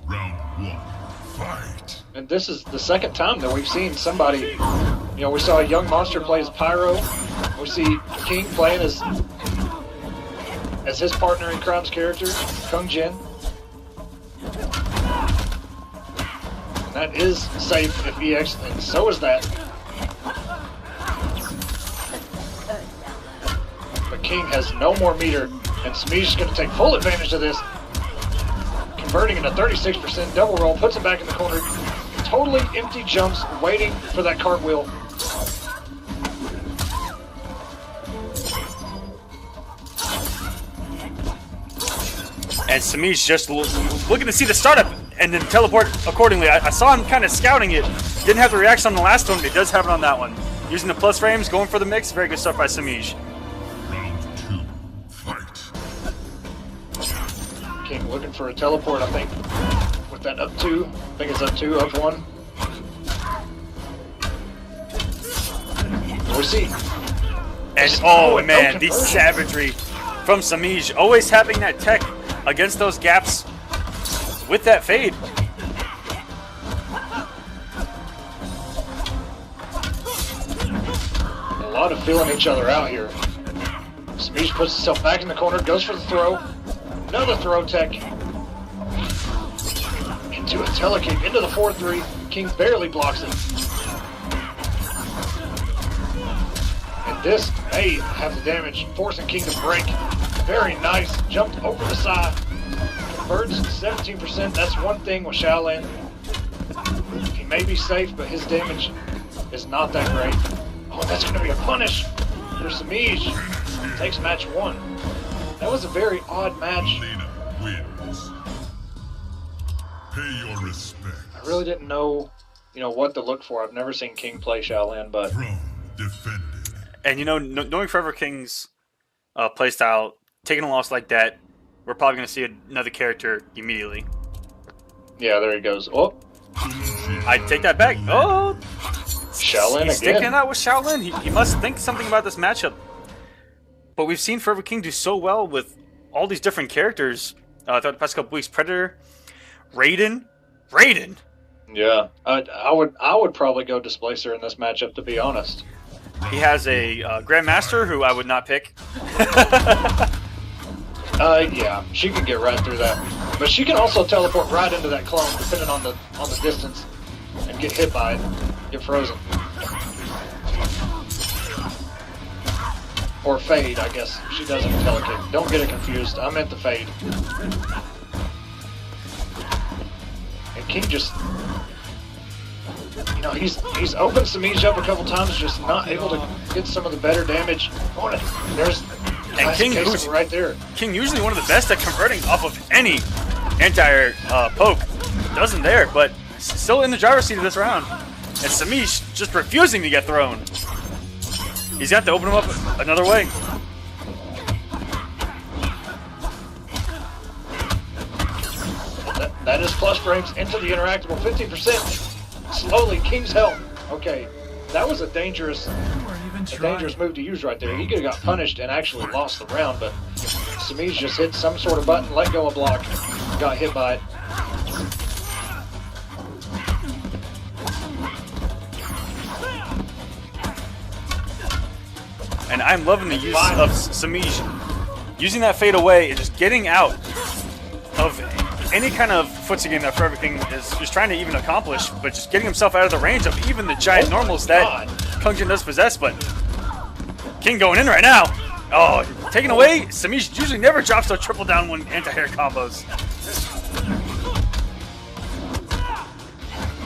Round 1, fight. And this is the second time that we've seen somebody, you know, we saw a young monster play as Pyro. We see King playing as his partner in crime's character, Kung Jin. And that is safe if EX, and so is that. But King has no more meter, and Semiij is going to take full advantage of this. Converting into 36%, double roll, puts him back in the corner. Totally empty jumps, waiting for that cartwheel. And Semiij just looking to see the startup and then teleport accordingly. I saw him kind of scouting it. Didn't have the reaction on the last one, but he does have it on that one. Using the plus frames, going for the mix. Very good stuff by Semiij. Round 2, fight. King looking for a teleport, I think. With that up 2. I think it's up 2, up 1. We see. And oh man, the savagery from Semiij. Always having that tech against those gaps with that fade. A lot of feeling each other out here. Semiij puts himself back in the corner, goes for the throw. Another throw tech. Into a telekick, into the 4-3. King barely blocks it. And this may have the damage, forcing King to break. Very nice. Jumped over the side. Converts 17%. That's one thing with Shaolin. He may be safe, but his damage is not that great. Oh, that's going to be a punish for Semiij. Takes match 1. That was a very odd match. Lena wins. Pay your respect. I really didn't know, you know, what to look for. I've never seen King play Shaolin, but Throne defended. And you know, knowing ForeverKing's playstyle, taking a loss like that, we're probably going to see another character immediately. yeah, there he goes. Oh, I take that back. Oh, Shaolin he's sticking again. out with Shaolin. He must think something about this matchup. But we've seen ForeverKing do so well with all these different characters throughout the past couple weeks. Predator, Raiden. Yeah, I would probably go Displacer in this matchup, to be honest. He has a Grandmaster who I would not pick. Yeah, she can get right through that, but she can also teleport right into that clone, depending on the distance, and get hit by it, get frozen, or fade. I guess she doesn't telekick. Don't get it confused. I meant the fade. And King just, you know, he's opened Semiij up a couple times, just not able to get some of the better damage on it. There's And King, who's right there. King usually one of the best at converting off of any anti-air poke. Doesn't there, but still in the driver's seat of this round. And Semiij just refusing to get thrown. He's got to open him up another way. That is plus frames into the interactable, 15%. Slowly, King's health. Okay, that was a dangerous move to use right there. He could have got punished and actually lost the round, but Semiij just hit some sort of button, let go of block, got hit by it. And I'm loving the use of Semiij. Using that fade away and just getting out of any kind of footsie game that ForeverKing is just trying to even accomplish, but just getting himself out of the range of even the giant normals that Kung Jin does possess. But King going in right now. Oh, taken away. Semiij usually never drops those triple down one anti-air combos.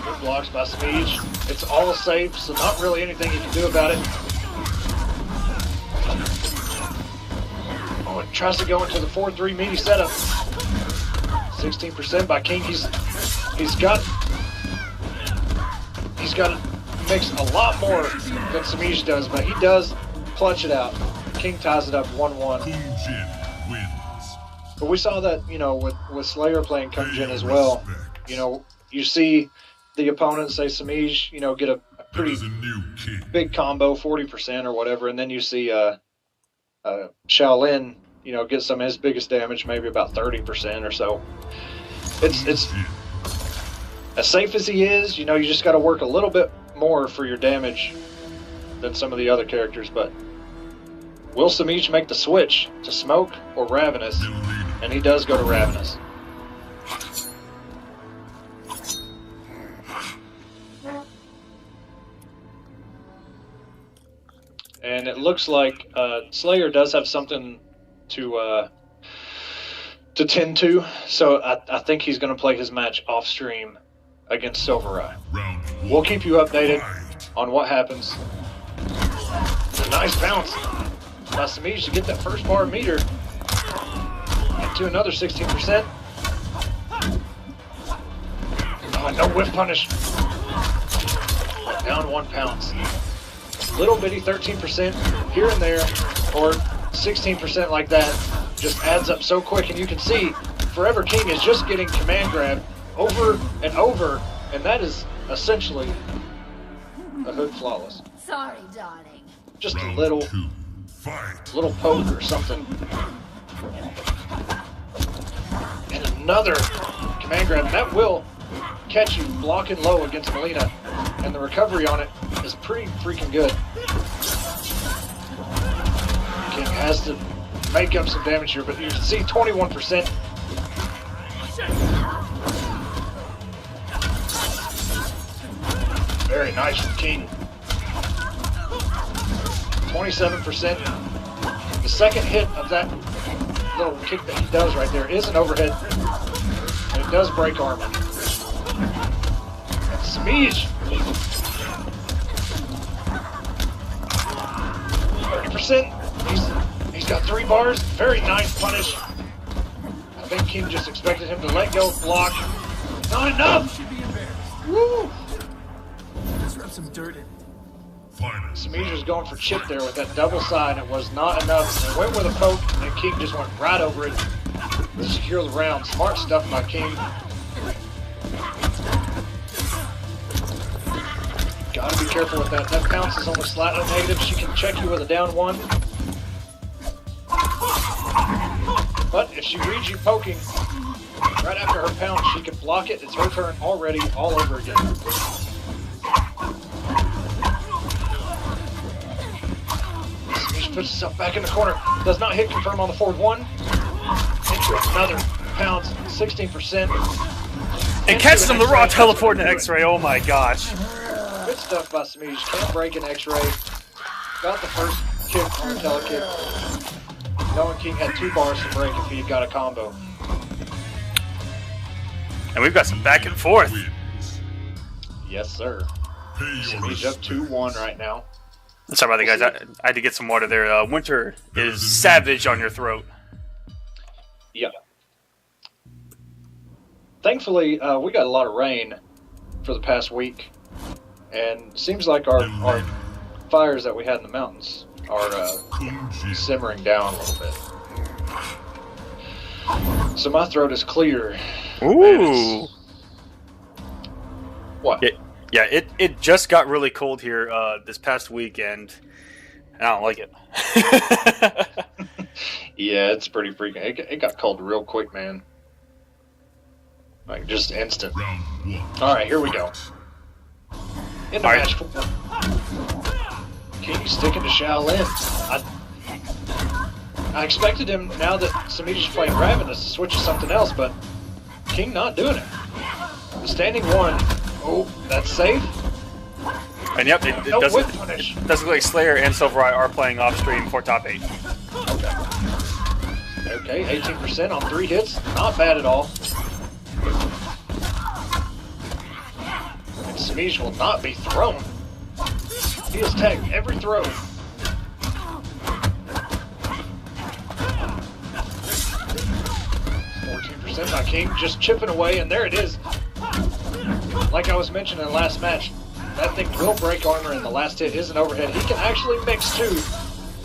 Good blocks by Semiij. It's all safe, so not really anything you can do about it. Oh, it tries to go into the 4-3 meaty setup. 16% by King. He's got to mix a lot more than Semiij does, but he does clutch it out. King ties it up 1-1. Kung Jin wins. But we saw that, you know, with Slayer playing Kung Jin as well. You know, you see the opponent, say Semiij, you know, get a pretty big combo, 40% or whatever, and then you see Shaolin, you know, get some of his biggest damage, maybe about 30% or so. It's as safe as he is, you know, you just got to work a little bit more for your damage than some of the other characters. But will Semiij make the switch to Smoke or Ravenous? And he does go to Ravenous. And it looks like Slayer does have something to tend to, so I think he's going to play his match off stream against Silvereye. We'll keep you updated on what happens. A nice bounce by Semiij to get that first bar meter into another 16%. Oh, no whiff punish. Down 1 pounce. Little bitty 13% here and there, or 16% like that, just adds up so quick. And you can see ForeverKing is just getting command grab over and over, and that is essentially a hood flawless. Sorry, darling. Just a little poke or something. And another command grab. That will catch you blocking low against Melina, and the recovery on it is pretty freaking good. King has to make up some damage here, but you can see 21%. Very nice from King. 27%. The second hit of that little kick that he does right there is an overhead, and it does break armor. And Semiij, 30%. He's got 3 bars. Very nice punish. I think King just expected him to let go, block. Not enough. Woo! Let's rub some dirt in. Semiij was going for chip there with that double side. It was not enough. They went with a poke, and King just went right over it to secure the round. Smart stuff by King. Gotta be careful with that. That bounce is almost slightly negative. She can check you with a down 1. But if she reads you poking right after her pounce, she can block it. It's her turn already, all over again. Semiij puts herself back in the corner. Does not hit confirm on the forward 1. Into another pounce, 16%. And catches him the raw teleport into X-ray. Oh my gosh. Good stuff by Semiij. Can't break an X-ray. Got the first kick on the telekick. Knowing King had 2 bars to break if he had got a combo. And we've got some back and forth. Yes, sir. Semiij up 2-1 right now. Sorry about that, guys. I had to get some water there. Winter is savage on your throat. Yeah. Thankfully, we got a lot of rain for the past week. And seems like our fires that we had in the mountains are simmering down a little bit. So my throat is clear. Ooh. What? Yeah, it just got really cold here this past weekend, and I don't like it. Yeah, it's pretty freaking. It got cold real quick, man. Like just instant. All right, here we go. In the match. King sticking to Shaolin. I expected him, now that Semiij is playing Ravenous, to switch to something else, but King not doing it. The standing 1. Oh, that's safe. And yep, it does look like Slayer and Silvereye are playing off stream for top 8. Okay, 18% on 3 hits. Not bad at all. And Semiij will not be thrown. He has tagged every throw. 14% by King, just chipping away, and there it is. Like I was mentioning in the last match, that thing will break armor, and the last hit is an overhead. He can actually mix too.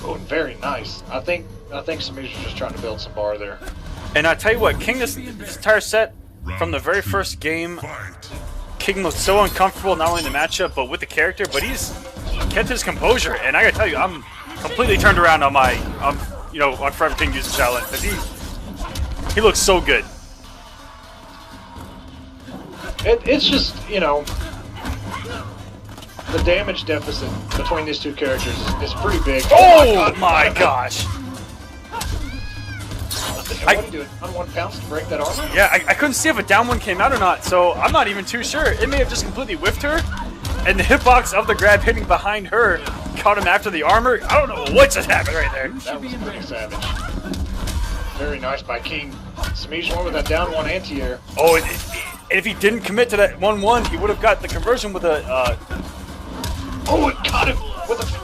Oh, very nice. I think Semiij is just trying to build some bar there. And I tell you what, King this entire set, from the very first game, King looked so uncomfortable not only in the matchup but with the character, but he's kept his composure. And I gotta tell you, I'm completely turned around on my, on ForeverKing using Shaolin, because he looks so good. It's just, you know, the damage deficit between these two characters is pretty big. Oh my gosh! What are you doing? On one pounce to break that armor? Yeah, I couldn't see if a down one came out or not, so I'm not even too sure. It may have just completely whiffed her, and the hitbox of the grab hitting behind her caught him after the armor. I don't know what just happened right there. That was pretty savage. Very nice by King. Semiij went with that down one anti-air. Oh, and if he didn't commit to that 1-1, he would have got the conversion with a Oh, it caught him!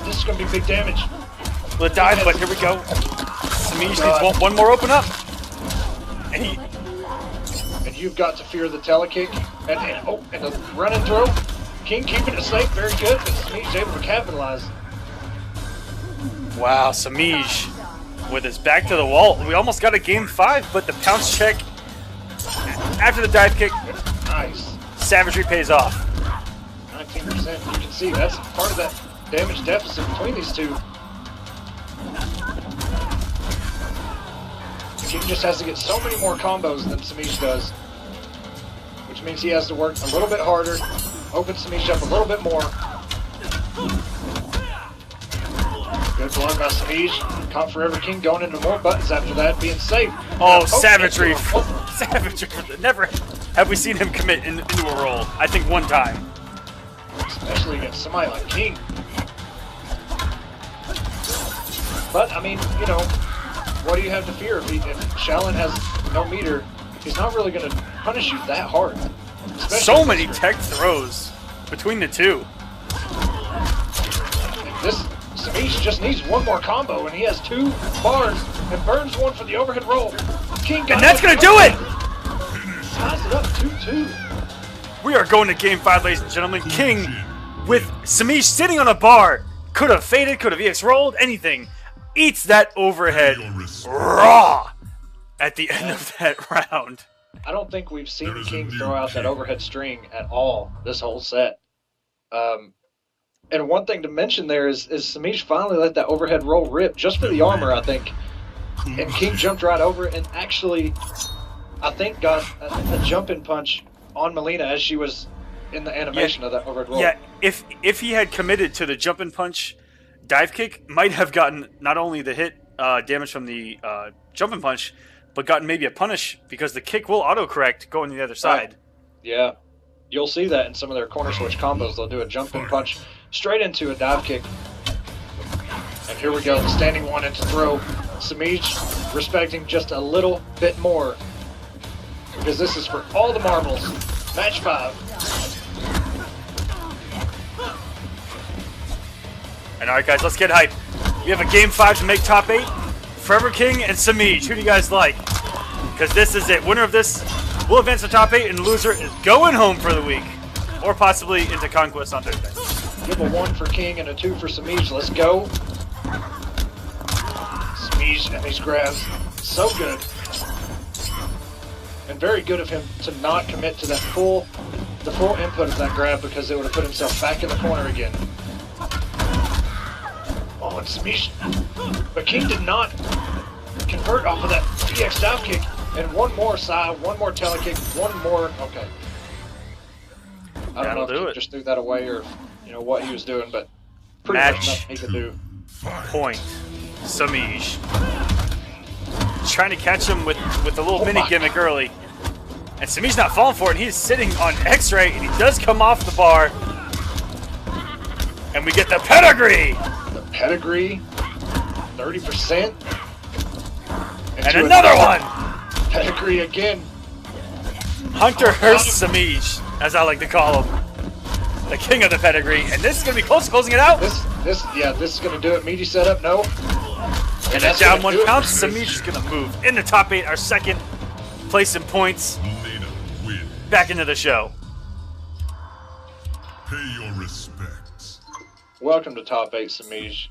This is going to be big damage. with a dive, but here we go. Semiij needs one more open up. And you've got to fear the telekick. And the run and throw. King keeping it safe, very good, but Semiij able to capitalize. Wow, Semiij with his back to the wall. We almost got a game 5, but the pounce check after the dive kick. Nice. Savagery pays off. 19%. You can see that's part of that damage deficit between these two. King just has to get so many more combos than Semiij does, which means he has to work a little bit harder, open Semiij up a little bit more. Good blood by Semiij. Caught ForeverKing going into more buttons after that, being safe. Oh, savagery. Savagery. Never have we seen him commit into a roll. I think one time. Especially against somebody like King. But, I mean, you know, what do you have to fear? If Shaolin has no meter, he's not really going to punish you that hard. So many tech throws between the two. Semiij just needs one more combo, and he has 2 bars and burns one for the overhead roll. King got and that's going to do it! Ties it up 2-2. We are going to game 5, ladies and gentlemen. King with Semiij sitting on a bar. Could have faded, could have EX rolled, anything. Eats that overhead raw at the end of that round. I don't think we've seen King throw out that overhead string at all this whole set. And one thing to mention there is Semiij finally let that overhead roll rip just for the armor, I think. And King jumped right over it and actually, I think, got a jumping punch on Melina as she was in the animation of that overhead roll. Yeah, if he had committed to the jumping punch dive kick, might have gotten not only the hit damage from the jumping punch, but gotten maybe a punish because the kick will autocorrect going to the other side. Right. Yeah, you'll see that in some of their corner switch combos. They'll do a jumping punch straight into a dive kick. And here we go, the standing one into throw. Semiij respecting just a little bit more, because this is for all the marbles. Match 5. And alright guys, let's get hyped. We have a game 5 to make top 8. ForeverKing and Semiij. Who do you guys like? Because this is it. Winner of this will advance to top 8, and the loser is going home for the week. Or possibly into Konquest on Thursday. Give a 1 for King and a 2 for Semiij. Let's go. Semiij and these grabs. So good. And very good of him to not commit to that the full input of that grab, because it would have put himself back in the corner again. Oh, and Semiij. But King did not convert off of that EX dive kick. And one more side, one more telekick, one more. Okay. I don't know if King just threw that away or you know what he was doing, but pretty much nothing he could do. Point. Semiij. Trying to catch him with a little mini gimmick early. And Semiij's not falling for it. He's sitting on X-ray, and he does come off the bar. And we get the pedigree. The pedigree, 30%. And another one. Pedigree again. Hunter Hearst Semiij, as I like to call him. The king of the pedigree. And this is going to be close to closing it out. This is going to do it. Meaty setup, no. And then down 1 pounce, Semiij is going to move into top 8, our second place in points. Back into the show. Pay your respects. Welcome to top 8, Semiij.